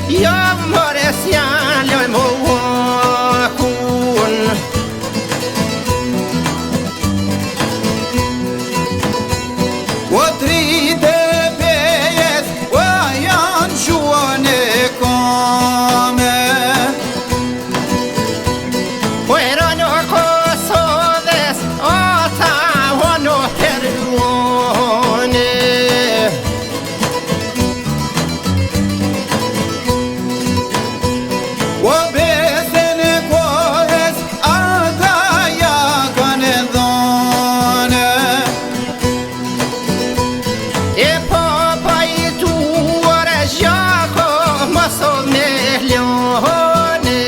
Jo more s'jaloj më wakun. O trite pejes, o janë shuane kame. O erano Kosoves, o ta ono Peruone. O besen e kohës, ata ja kanë dhone. E papa I tuare gjako mëso me ljone.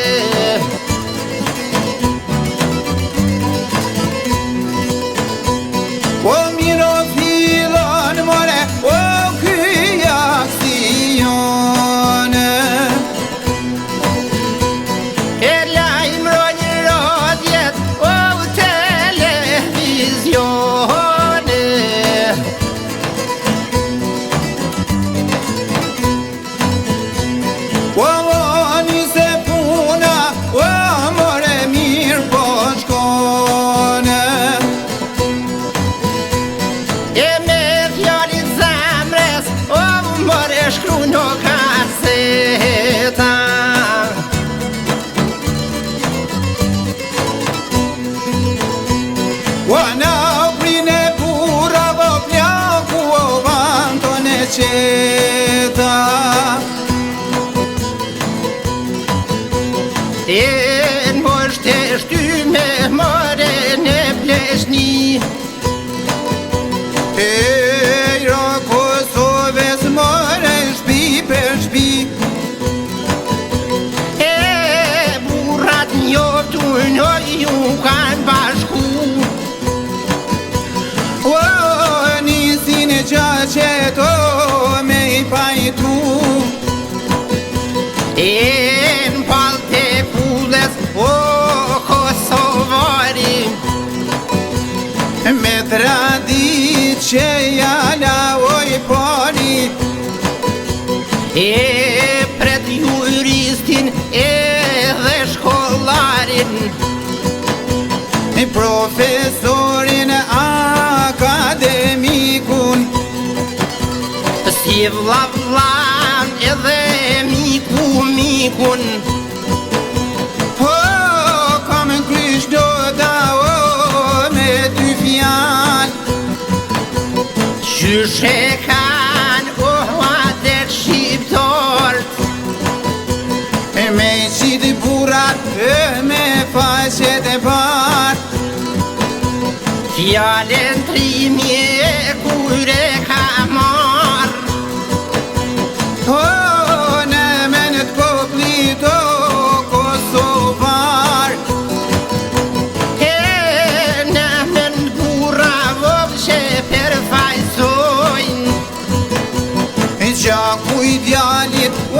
O miro filon more, o ky aksione. E lajmëron radjet, o televizione. O vani se puna, o more mirë po shkone. E me fjallit zemres, o more shkru në kaseta. O na prine bura, o plaku, o vanton e qeta. E në mështë e shtyme more në pleshni. E ra Kosoves more shpi për shpi. E burrat njoftur në ju kanë bashku. O nisin e qaqeto me I pajtu. E në pal të kulles, o Kosovari. Me tradit që jala oj pari. E pret juristin edhe shkollarin. Profesorin akademikun. Si vlla-vllan edhe miku-mikun. O, kam në krysh do da o me ty fjall. Qysh e kan o adet shqiptart. Me qitë burat me faqet e part. Fjallën trimje kur e ka marr. O në menet poplit o Kosovar. E në menet bura vop që përfajsojnë. Gjaku I djalit, o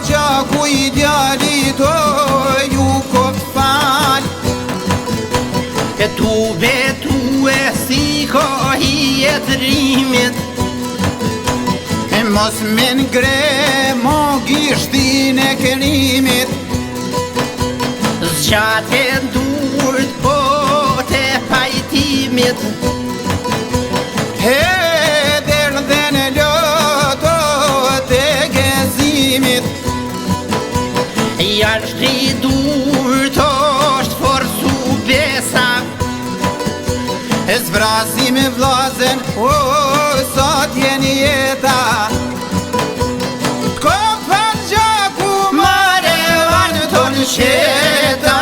gjaku I djalit, o ju kopfal. E tu betu e si kohi e trimit. E mos me ngre mo gishtin e kërimit. Zgjate durt po të pajtimit. E derdhen e loto të gezimit. Janë shti durt është forsu besa. E zbrasim e vlazen, o sot jeni jeta. Kopën gjaku mare vanë ton qeta.